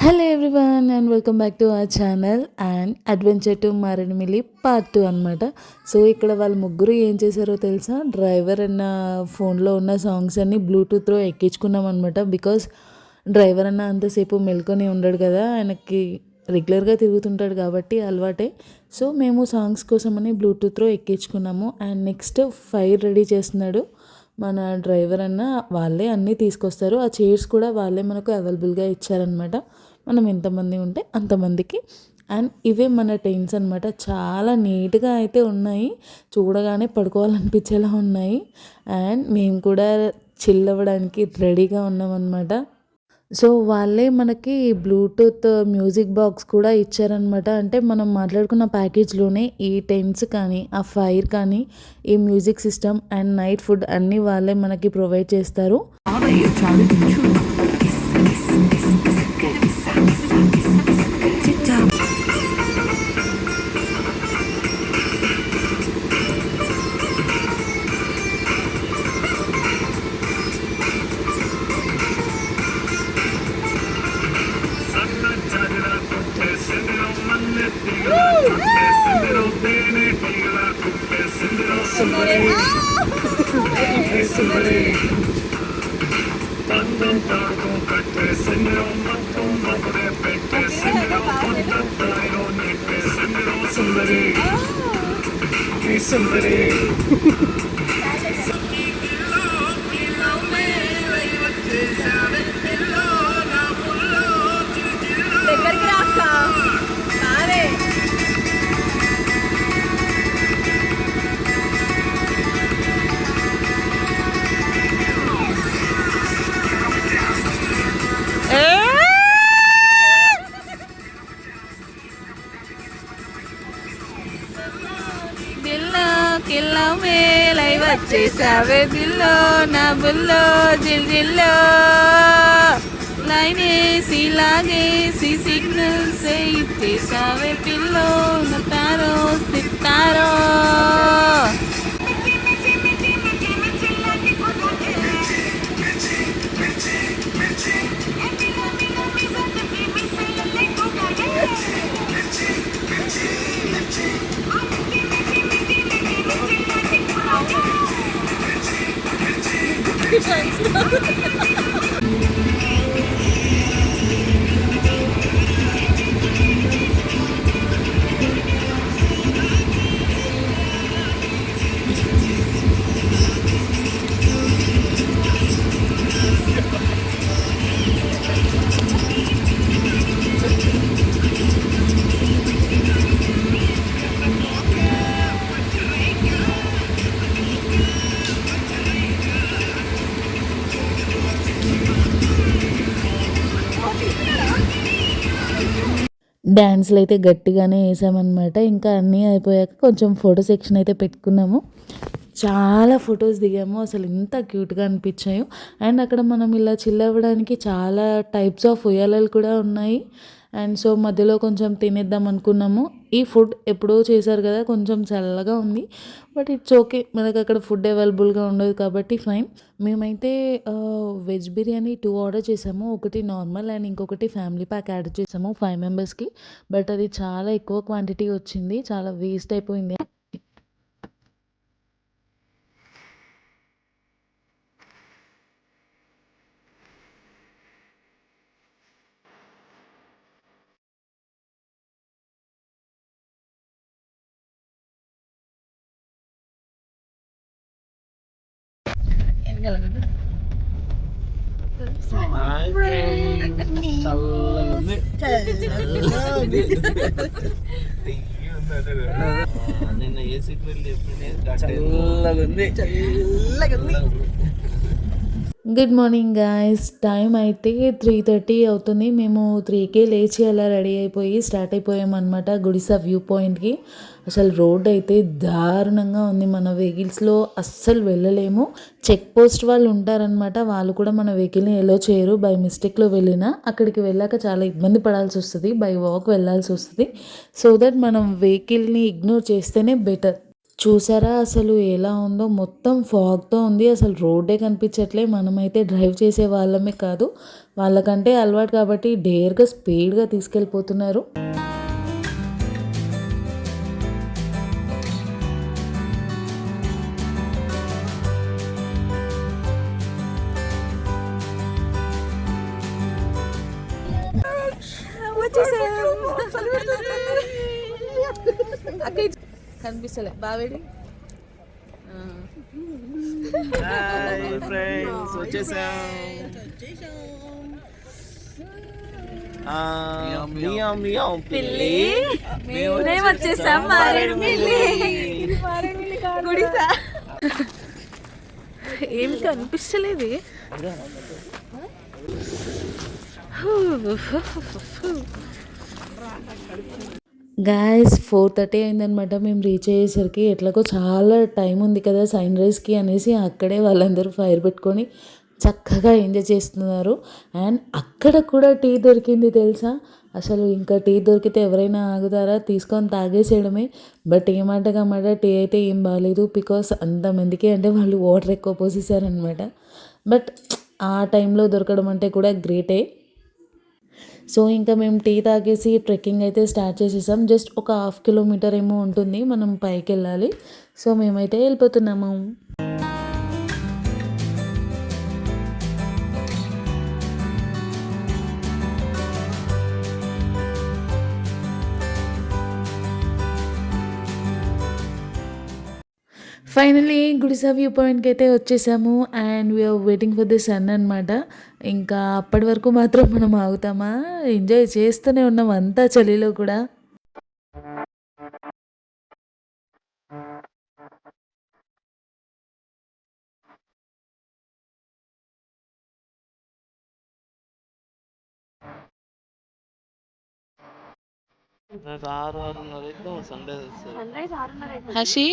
Hello everyone and welcome back to our channel and adventure to Maredumilli part 2 అనమాట. So ఇక్కడ వాళ్ళు ముగ్గురు ఏం చేశారో తెలుసా, డ్రైవర్ అన్న ఫోన్లో ఉన్న సాంగ్స్ అన్ని బ్లూటూత్లో ఎక్కించుకున్నాం అనమాట. బికాస్ డ్రైవర్ అన్న అంతసేపు మెల్కొని ఉండడు కదా, ఆయనకి రెగ్యులర్గా తిరుగుతుంటాడు కాబట్టి అలవాటే. సో మేము సాంగ్స్ కోసమని బ్లూటూత్లో ఎక్కించుకున్నాము. అండ్ నెక్స్ట్ ఫైర్ రెడీ చేస్తున్నాడు మన డ్రైవర్ అన్న. వాళ్ళే అన్నీ తీసుకొస్తారు, ఆ చైర్స్ కూడా వాళ్ళే మనకు అవైలబుల్గా ఇచ్చారనమాట. మనం ఎంతమంది ఉంటే అంతమందికి. అండ్ ఇవే మన టెంట్స్ అనమాట. చాలా నీట్గా అయితే ఉన్నాయి, చూడగానే పడుకోవాలనిపించేలా ఉన్నాయి. అండ్ మేము కూడా చిల్ అవ్వడానికి రెడీగా ఉన్నామన్నమాట. సో వాళ్ళే మనకి బ్లూటూత్ మ్యూజిక్ బాక్స్ కూడా ఇచ్చారనమాట. అంటే మనం మాట్లాడుకున్న ప్యాకేజ్లోనే ఈ టెంట్స్ కానీ, ఆ ఫైర్ కానీ, ఈ music system and night food అన్నీ వాళ్ళే మనకి ప్రొవైడ్ చేస్తారు. దగ్గరికి రాస్తా కిల్లో మేలై వచ్చేసావే దిల్లో నా బుల్లో జిల్ జిల్లో లైనేసి లాగేసి సిగ్నల్స్ ఇచ్చేసావే పిల్లో నటారో సితారో. డ్యాన్స్లు అయితే గట్టిగానే వేసామన్నమాట. ఇంకా అన్నీ అయిపోయాక కొంచెం ఫోటో సెక్షన్ అయితే పెట్టుకున్నాము. చాలా ఫొటోస్ దిగాము, అసలు ఎంత క్యూట్గా అనిపించాయో. అండ్ అక్కడ మనం ఇలా చిల్ అవ్వడానికి చాలా టైప్స్ ఆఫ్ ఉయ్యాలలు కూడా ఉన్నాయి. అండ్ సో మధ్యలో కొంచెం తినేద్దాం అనుకున్నాము. ఈ ఫుడ్ ఎప్పుడో చేశారు కదా, కొంచెం చల్లగా ఉంది, బట్ ఇట్స్ ఓకే. మనకు అక్కడ ఫుడ్ అవైలబుల్గా ఉండదు కాబట్టి ఫైన్. మేమైతే వెజ్ బిర్యానీ 2 ఆర్డర్ చేసాము. ఒకటి నార్మల్ అండ్ ఇంకొకటి ఫ్యామిలీ ప్యాక్ యాడ్ చేసాము 5 మెంబర్స్కి. బట్ అది చాలా ఎక్కువ క్వాంటిటీ వచ్చింది, చాలా వేస్ట్ అయిపోయింది. నిన్న ఏసీకి వెళ్ళి చల్లగుంది. Good morning guys. టైం అయితే 3:30 అవుతుంది. మేము 3కే లేచి అలా రెడీ అయిపోయి స్టార్ట్ అయిపోయామన్నమాట గుడిసా వ్యూ పాయింట్కి. అసలు రోడ్ అయితే దారుణంగా ఉంది, మన వెహికల్స్లో అస్సలు వెళ్ళలేము. చెక్ పోస్ట్ వాళ్ళు ఉంటారనమాట, వాళ్ళు కూడా మన వెహికల్ని ఎలో చేయరు. బై మిస్టేక్లో వెళ్ళినా అక్కడికి వెళ్ళాక చాలా ఇబ్బంది పడాల్సి వస్తుంది, బై వాక్ వెళ్ళాల్సి వస్తుంది. సో దట్ మనం వెహికల్ని ఇగ్నోర్ చేస్తేనే బెటర్. చూసారా అసలు ఎలా ఉందో, మొత్తం ఫాగ్‌తో ఉంది. అసలు రోడ్డే కనిపించట్లే. మనమైతే డ్రైవ్ చేసే వాళ్ళమే కాదు. వాళ్ళకంటే అలవాటు కాబట్టి డేర్‌గా స్పీడ్‌గా తీసుకెళ్ళిపోతున్నారు. కనిపిస్తలే బావేడి హాయ్ ఫ్రెండ్స్, వచ్చేసాం. మియావ్ మియావ్ పిల్లి, మేము వచ్చేసాం మారేడుమిల్లి. గుడిసా ఏం కనిపిస్తలేదు. గాయ్స్ 4:30 అయిందనమాట మేము రీచ్ అయ్యేసరికి. ఎట్లాగో చాలా టైం ఉంది కదా సన్ రైజ్కి అనేసి అక్కడే వాళ్ళందరూ ఫైర్ పెట్టుకొని చక్కగా ఎంజాయ్ చేస్తున్నారు. అండ్ అక్కడ కూడా టీ దొరికింది తెలుసా. అసలు ఇంకా టీ దొరికితే ఎవరైనా ఆగుతారా, తీసుకొని తాగేసేయడమే. బట్ ఏమాట కమాట టీ అయితే ఏం బాగాలేదు. బికాస్ అంతమందికి అంటే వాళ్ళు వాటర్ ఎక్కువ పోసేసారనమాట. బట్ ఆ టైంలో దొరకడం అంటే కూడా గ్రేటే. సో ఇంకా మేము టీ తాగేసి ట్రెక్కింగ్ అయితే స్టార్ట్ చేసేసాం. జస్ట్ ఒక 1/2 కిలోమీటర్ ఏమో ఉంటుంది, మనం పైకి వెళ్ళాలి. సో మేమైతే వెళ్ళిపోతున్నాము. ఫైనలీ గుడిసా వ్యూ పాయింట్కి అయితే వచ్చేసాము. And we're waiting for the sun అనమాట. ఇంకా అప్పటి వరకు మాత్రం మనం ఆగుతామా, ఎంజాయ్ చేస్తూనే ఉన్నాం అంతా చలిలో కూడా. నాకు 6:30 సండే వస్తుంది. హషి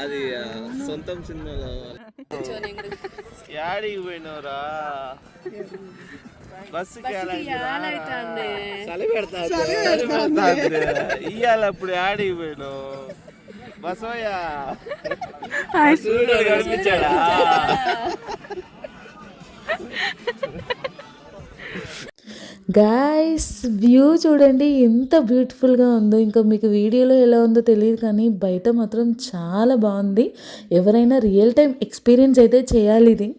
అది సొంతం సినిమాలో యాడికి పోయినవరా, బస్సుకి చలి పెడతా ఇయ్యాల అప్పుడు యాడికి పోయినావు బసోయా కనిపించాడా. గాయ్స్ వ్యూ చూడండి ఎంత బ్యూటిఫుల్గా ఉందో. ఇంకా మీకు వీడియోలో ఎలా ఉందో తెలియదు కానీ బయట మాత్రం చాలా బాగుంది. ఎవరైనా రియల్ టైం ఎక్స్పీరియన్స్ అయితే చేయాలి ఇది.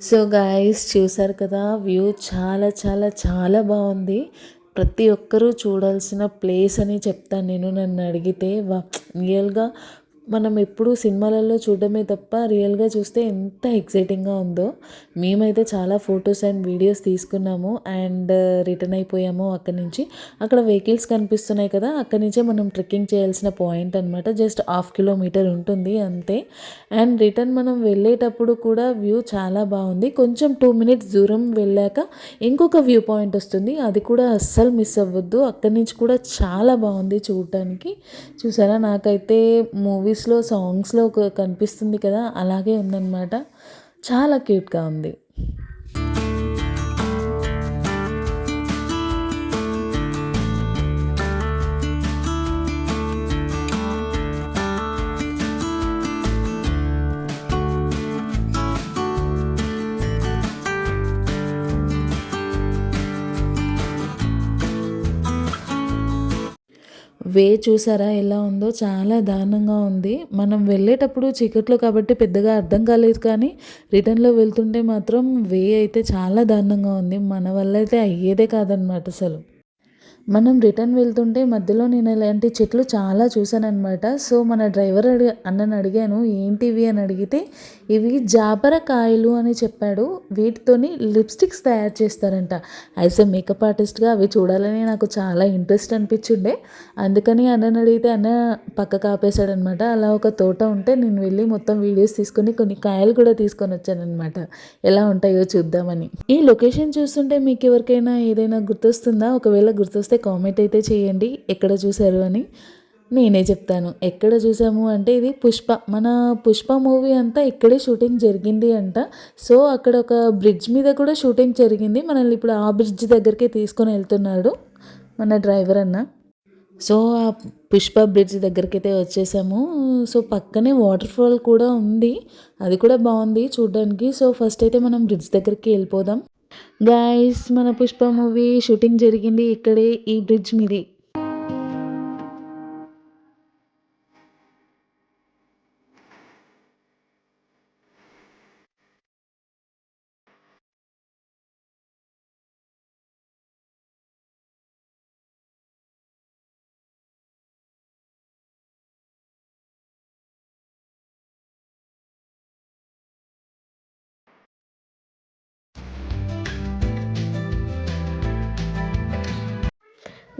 సో గాయస్ చూసారు కదా, వ్యూ చాలా చాలా చాలా బాగుంది. ప్రతి ఒక్కరూ చూడాల్సిన ప్లేస్ అని చెప్తాను నేను. నన్ను అడిగితే రియల్గా మనం ఎప్పుడు సినిమాలలో చూడడమే తప్ప రియల్గా చూస్తే ఎంత ఎక్సైటింగ్గా ఉందో. మేమైతే చాలా ఫొటోస్ అండ్ వీడియోస్ తీసుకున్నాము అండ్ రిటర్న్ అయిపోయాము అక్కడి నుంచి. అక్కడ వెహికల్స్ కనిపిస్తున్నాయి కదా, అక్కడి నుంచే మనం ట్రెక్కింగ్ చేయాల్సిన పాయింట్ అనమాట. జస్ట్ 1/2 కిలోమీటర్ ఉంటుంది అంతే. అండ్ రిటర్న్ మనం వెళ్ళేటప్పుడు కూడా వ్యూ చాలా బాగుంది. కొంచెం 2 మినిట్స్ దూరం వెళ్ళాక ఇంకొక వ్యూ పాయింట్ వస్తుంది, అది కూడా అస్సలు మిస్ అవ్వద్దు. అక్కడి నుంచి కూడా చాలా బాగుంది చూడటానికి. చూసారా, నాకైతే మూవీస్లో సాంగ్స్లో కనిపిస్తుంది కదా, అలాగే ఉందన్నమాట. చాలా క్యూట్గా ఉంది. వే చూసారా ఎలా ఉందో, చాలా దారుణంగా ఉంది. మనం వెళ్ళేటప్పుడు చీకట్లో కాబట్టి పెద్దగా అర్థం కాలేదు, కానీ రిటర్న్లో వెళ్తుంటే మాత్రం వే అయితే చాలా దారుణంగా ఉంది. మన వల్ల అయితే అయ్యేదే కాదనమాట అసలు. మనం రిటర్న్ వెళ్తుంటే మధ్యలో నేను ఇలాంటి చెట్లు చాలా చూశానన్నమాట. సో మన డ్రైవర్ అన్నని అడిగాను, ఏంటివి అని అడిగితే ఇవి జాబర కాయలు అని చెప్పాడు. వీటితోని లిప్స్టిక్స్ తయారు చేస్తారంట. యాజ్ ఎ మేకప్ ఆర్టిస్ట్గా అవి చూడాలని నాకు చాలా ఇంట్రెస్ట్ అనిపించుండే. అందుకని అన్నని అడిగితే అన్న పక్కకు ఆపేశాడనమాట. అలా ఒక తోట ఉంటే నేను వెళ్ళి మొత్తం వీడియోస్ తీసుకొని కొన్ని కాయలు కూడా తీసుకొని వచ్చానమాట, ఎలా ఉంటాయో చూద్దామని. ఈ లొకేషన్ చూస్తుంటే మీకు ఎవరికైనా ఏదైనా గుర్తొస్తుందా? ఒకవేళ గుర్తొస్తే కామెంట్ అయితే చేయండి ఎక్కడ చూశారు అని. నేనే చెప్తాను ఎక్కడ చూసాము అంటే, ఇది మన పుష్ప మూవీ అంతా ఇక్కడే షూటింగ్ జరిగింది అంట. సో అక్కడ ఒక బ్రిడ్జ్ మీద కూడా షూటింగ్ జరిగింది. మనల్ని ఇప్పుడు ఆ బ్రిడ్జ్ దగ్గరికి తీసుకొని వెళ్తున్నాడు మన డ్రైవర్ అన్న. సో ఆ పుష్ప బ్రిడ్జ్ దగ్గరికి అయితే వచ్చేసాము. సో పక్కనే వాటర్ ఫాల్ కూడా ఉంది, అది కూడా బాగుంది చూడడానికి. సో ఫస్ట్ అయితే మనం బ్రిడ్జ్ దగ్గరికి వెళ్ళిపోదాం. గైస్, మన పుష్ప మూవీ షూటింగ్ జరిగింది ఇక్కడే, ఈ బ్రిడ్జ్ మీది.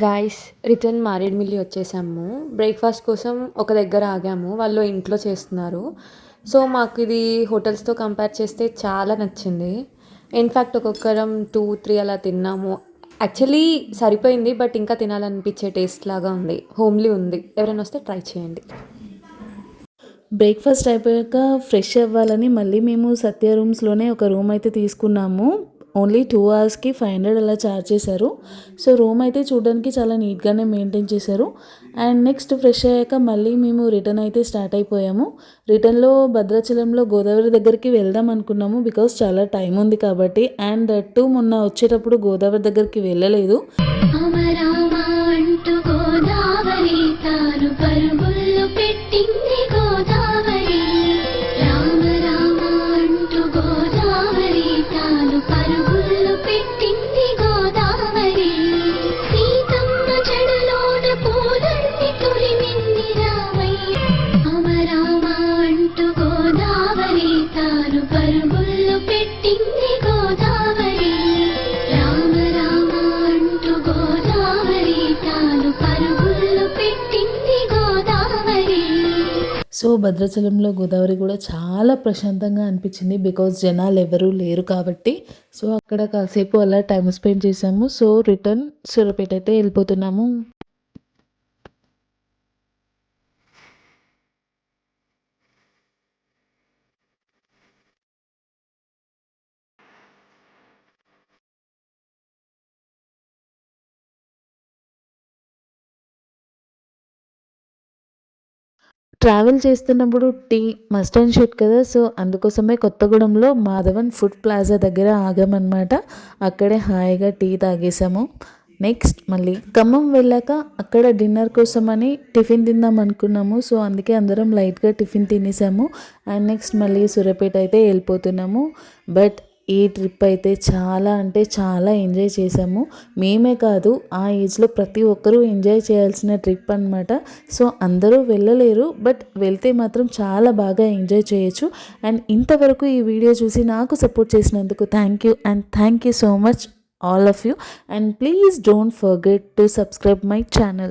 గాయ్స్, రిటర్న్ మారేడుమిల్లి వచ్చేసాము. బ్రేక్ఫాస్ట్ కోసం ఒక దగ్గర ఆగాము, వాళ్ళు ఇంట్లో చేస్తున్నారు. సో మాకు ఇది హోటల్స్తో కంపేర్ చేస్తే చాలా నచ్చింది. ఇన్ఫ్యాక్ట్ ఒక్కొక్కరం 2-3 అలా తిన్నాము. యాక్చువల్లీ సరిపోయింది, బట్ ఇంకా తినాలనిపించే టేస్ట్ లాగా ఉంది, హోమ్లీ ఉంది. ఎవరైనా వస్తే ట్రై చేయండి. బ్రేక్ఫాస్ట్ అయిపోయాక ఫ్రెష్ అవ్వాలని మళ్ళీ మేము సత్య రూమ్స్లోనే ఒక రూమ్ అయితే తీసుకున్నాము. ఓన్లీ 2 అవర్స్కి 500 అలా ఛార్జ్ చేశారు. సో రూమ్ అయితే చూడడానికి చాలా నీట్గానే మెయింటైన్ చేశారు. అండ్ నెక్స్ట్ ఫ్రెష్ అయ్యాక మళ్ళీ మేము రిటర్న్ అయితే స్టార్ట్ అయిపోయాము. రిటర్న్లో భద్రాచలంలో గోదావరి దగ్గరికి వెళ్దాం అనుకున్నాము, బికాస్ చాలా టైం ఉంది కాబట్టి. అండ్ మొన్న వచ్చేటప్పుడు గోదావరి దగ్గరికి వెళ్ళలేదు. సో భద్రాచలంలో గోదావరి కూడా చాలా ప్రశాంతంగా అనిపించింది, బికాజ్ జనాలు ఎవరూ లేరు కాబట్టి. సో అక్కడ కాసేపు అలా టైం స్పెండ్ చేసాము. సో రిటర్న్ సూర్యాపేట అయితే వెళ్ళిపోతున్నాము. ట్రావెల్ చేస్తున్నప్పుడు టీ మస్ట్ అండ్ షుడ్ కదా. సో అందుకోసమే కొత్తగూడెంలో మాధవన్ ఫుడ్ ప్లాజా దగ్గర ఆగామన్నమాట. అక్కడే హాయిగా టీ తాగేసాము. నెక్స్ట్ మళ్ళీ ఖమ్మం వెళ్ళాక అక్కడ డిన్నర్ కోసమని టిఫిన్ తిందాం అనుకున్నాము. సో అందుకే అందరం లైట్గా టిఫిన్ తినేసాము. అండ్ నెక్స్ట్ మళ్ళీ సూర్యాపేట అయితే వెళ్ళిపోతున్నాము. బట్ ఈ ట్రిప్ అయితే చాలా అంటే చాలా ఎంజాయ్ చేసాము. మేమే కాదు, ఆ ఏజ్లో ప్రతి ఒక్కరూ ఎంజాయ్ చేయాల్సిన ట్రిప్ అనమాట. సో అందరూ వెళ్ళలేరు, బట్ వెళ్తే మాత్రం చాలా బాగా ఎంజాయ్ చేయొచ్చు. అండ్ ఇంతవరకు ఈ వీడియో చూసి నాకు సపోర్ట్ చేసినందుకు thank you and thank you so much all of you, and please don't forget to subscribe my channel.